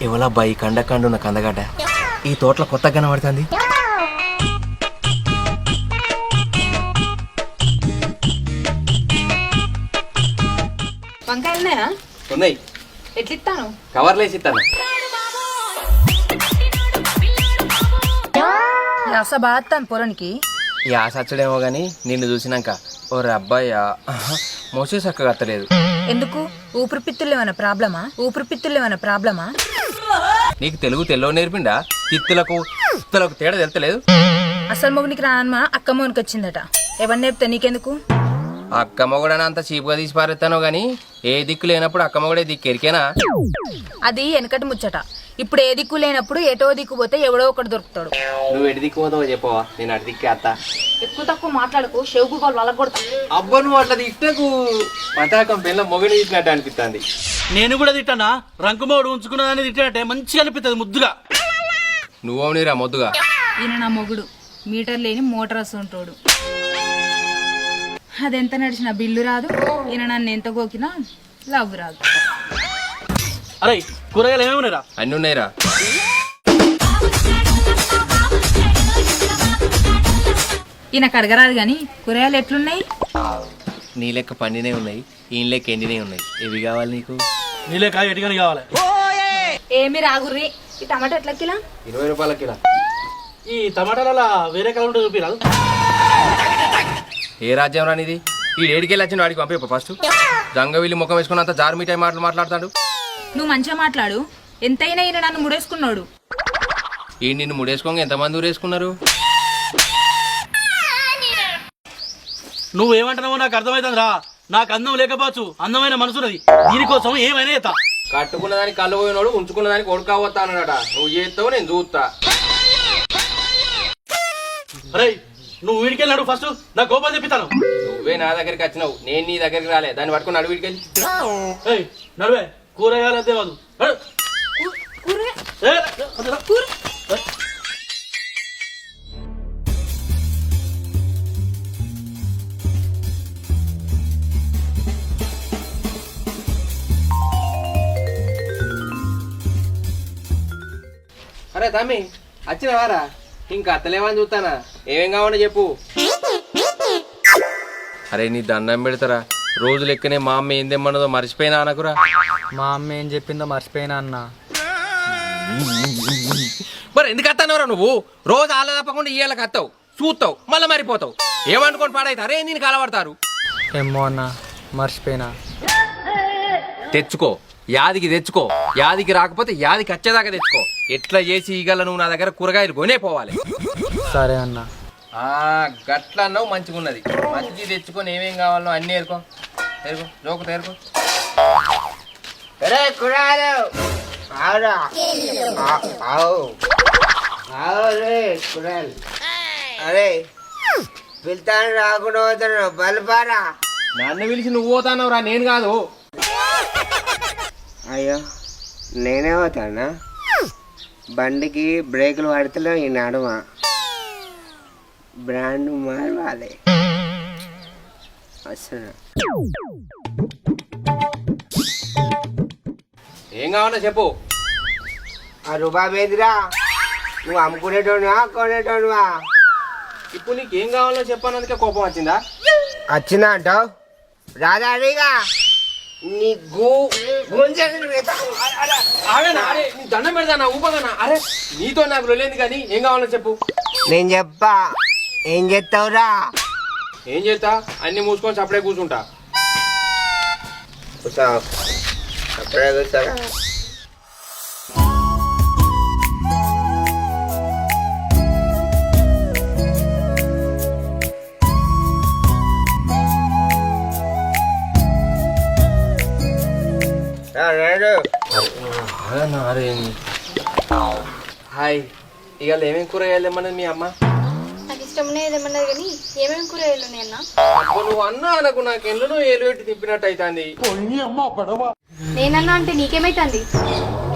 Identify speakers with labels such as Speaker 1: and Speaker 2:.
Speaker 1: ఎవలబ్బా ఈ కండకండు ఉన్న కందగడ్డ ఈ తోటలో కొత్తగా కనబడుతుంది.
Speaker 2: వంకాయలున్నాయా?
Speaker 1: ఉన్నాయి.
Speaker 2: ఎట్లా ఇస్తాను?
Speaker 1: కవర్లు వేసి ఇస్తాను.
Speaker 2: అసలు బాగా పొలానికి
Speaker 1: ఈ ఆసచ్చడేమో గాని నిన్ను చూసినాక ఓ అబ్బాయి మోసే చక్కగా అత్తలేదు.
Speaker 2: ఎందుకు? ఊపిరితిత్తులు ఏమైనా ప్రాబ్లమా?
Speaker 1: నీకు తెలుగు తెల్లో నేర్పిండా? తిత్తులకు తేడా తెలుతలేదు.
Speaker 2: అసలు మొగునికి రానమ్మా అక్క మొగునికి వచ్చిందట. ఎవరిని నేర్పుతా నీకెందుకు?
Speaker 1: అక్క మొగుడని అంత చీపుగా తీసి పారేస్తానో గాని ఏ దిక్కు లేనప్పుడు అక్క మొగుడే దిక్కు ఎరికేనా?
Speaker 2: అది వెనకటి ముచ్చట. ఇప్పుడు ఏ దిక్కు లేనప్పుడు ఎటో దిక్కు పోతే ఎవడో ఒకటి దొరుకుతాడు.
Speaker 1: నువ్వు ఎటు దిక్కు పోతావో చెప్పవా, నేను అటు దిక్కే అత్త.
Speaker 2: ఎక్కువ తక్కువ మాట్లాడుకో, షెవుకు వాళ్ళు వాళ్ళకు కొడతా.
Speaker 1: అబ్బా నువ్వు అట్లా తిట్టకు, పతాకం పిల్ల మొగని తిట్టినట్టు అనిపిస్తుంది.
Speaker 3: నేను కూడా తిట్టానా? రంకుమోడు ఉంచుకున్నదాన్ని తిట్టానంటే మంచిగా అనిపిస్తుంది ముద్దుగా.
Speaker 1: నువ్వవునిరా మొద్దుగా.
Speaker 2: ఈయన నా మొగుడు మీటర్ లేని మోటార్ వస్తుంటాడు. అదెంత నడిచిన బిల్లు రాదు. ఈయన నన్ను ఎంత గోకినా లవ్ రాదు.
Speaker 3: అరే కూరగాయలు ఏమేమి ఉన్నాయిరా?
Speaker 1: అన్ని ఉన్నాయిరా.
Speaker 2: ఈయన కడగరాదు గాని కూరగాయలు ఎట్లున్నాయి?
Speaker 1: నీ లెక్క పండినే ఉన్నాయి, ఈయన లెక్క ఎండినే ఉన్నాయి. ఎవి కావాలి నీకు?
Speaker 3: నీలే కాయ ఎటుగాని కావాలి.
Speaker 2: ఏమి రాగుర్రి. ఈ టమాటా ఎట్లా కిలా?
Speaker 1: 20 రూపాయల కిలో.
Speaker 3: ఈ టమాటాల వేరే కలర్ ఉంటే చూపిరాదు.
Speaker 1: ఏ రాజ్యం రానిది? ఈ ఏడికెళ్ళి వచ్చిన వాడికి పంపే ఫస్ట్. జంగవిల్లి ముఖం వేసుకున్నంత జారు మిఠాయి మాటలు మాట్లాడతాడు.
Speaker 2: నువ్వు మంచిగా మాట్లాడు. ఎంతైనా ఈయన నన్ను ముడేసుకున్నాడు.
Speaker 1: ఈ నిన్ను ముడేసుకోంగా ఎంతమంది ఊరేసుకున్నారు?
Speaker 3: నువ్వేమంటున్నావో నాకు అర్థమవుతుంది రా. నాకు అందం లేకపోవచ్చు, అందమైన మనసున్నది. దీనికోసం ఏమైనా చేస్తా.
Speaker 1: కట్టుకున్న దానికి కళ్ళు పోయినోడు ఉంచుకున్న దానికి కొడుకోవద్దా అన్నట. నువ్వు చేస్తావు, నేను చూస్తా.
Speaker 3: అరే నువ్వు వీడికెళ్ళి నడు ఫస్ట్, నా కోపాలు తెప్పిస్తాను.
Speaker 1: నువ్వే నా దగ్గరికి వచ్చినావు, నేను నీ దగ్గరికి రాలే. దాన్ని పట్టుకుని అడుగు వీడికెళ్ళి.
Speaker 3: ఏయ్ నడువే, కూరగాయలు అంతే కాదు.
Speaker 1: అరే తమ్మి వచ్చినవారా? ఇంకా అత్తలేమని చూస్తానా? ఏమేం కావాలో చెప్పు. అరే నీ దండం పెడతారా, రోజు లెక్కనే మా అమ్మ ఏం తెమ్మన్నదో మర్చిపోయినా అనకురా.
Speaker 4: మా అమ్మ ఏం చెప్పిందో మర్చిపోయినా అన్న.
Speaker 1: మరి ఎందుకు వస్తానవరా నువ్వు? రోజు ఆల తప్పకుండా ఇయ్యాలకు వస్తావు, చూస్తావు, మళ్ళీ మరిపోతావు. ఏమనుకోని పాడైతే అరే నేను కలబడతారు.
Speaker 4: ఏమో అన్న మర్చిపోయినా.
Speaker 1: తెచ్చుకో, యాదికి తెచ్చుకో. యాదికి రాకపోతే యాదికి వచ్చేదాకా తెచ్చుకో. ఎట్లా చేసి ఈగల నువ్వు నా దగ్గర కూరగాయలు కొనే పోవాలి.
Speaker 4: సరే అన్న.
Speaker 1: గట్ల అన్నావు, మంచిగా ఉన్నది. మంచిది తెచ్చుకొని ఏమేం కావాలో అన్ని ఏరుకో. తెరుకో జోకు తెరుకో.
Speaker 5: అరే పిలుతాను రాకుండా పోతాను బలపారా.
Speaker 1: నన్ను పిలిచి నువ్వు పోతానవు రా, నేను కాదు.
Speaker 5: అయ్యో నేనే పోతానా? బండికి బ్రేకులు పడతలేవు ఈ నడుమ. బ్రాండ్ మారవాలి. వస్తున్నా.
Speaker 1: ఏం కావాలో చెప్పు.
Speaker 5: ఆ రూపాయి ఏదిరా? నువ్వు అమ్ముకునేటోనువా కొనేటోనువా?
Speaker 1: ఇప్పుడు నీకేం కావాలో చెప్పానందుకే కోపం వచ్చిందా?
Speaker 5: వచ్చిందా అంటావు? రాదాడిగా నీ
Speaker 1: దండం పెడతానా ఊపగానా? అరే నీతో నాకు రొలేదు కానీ ఏం కావాలో చెప్పు.
Speaker 5: నేను చెప్పా. ఏం చేస్తావురా?
Speaker 1: ఏం చేస్తా? అన్ని మూసుకొని చప్పుడే కూర్చుంటా.
Speaker 5: అప్పుడే కూర్చోరా.
Speaker 1: హాయ్, ఇవాళ ఏమేమి కూరగాయలు ఏమన్నది మీ అమ్మ?
Speaker 6: నాకు ఇష్టం ఏమన్నది కానీ ఏమేమి కూరగాయలు ఉన్నాయన్నా?
Speaker 1: నువ్వు అన్నా అనకు, నాకు ఎందులో ఏలు పెట్టి తిప్పినట్టు అవుతుంది.
Speaker 6: నేనన్నా అంటే నీకేమైతుంది?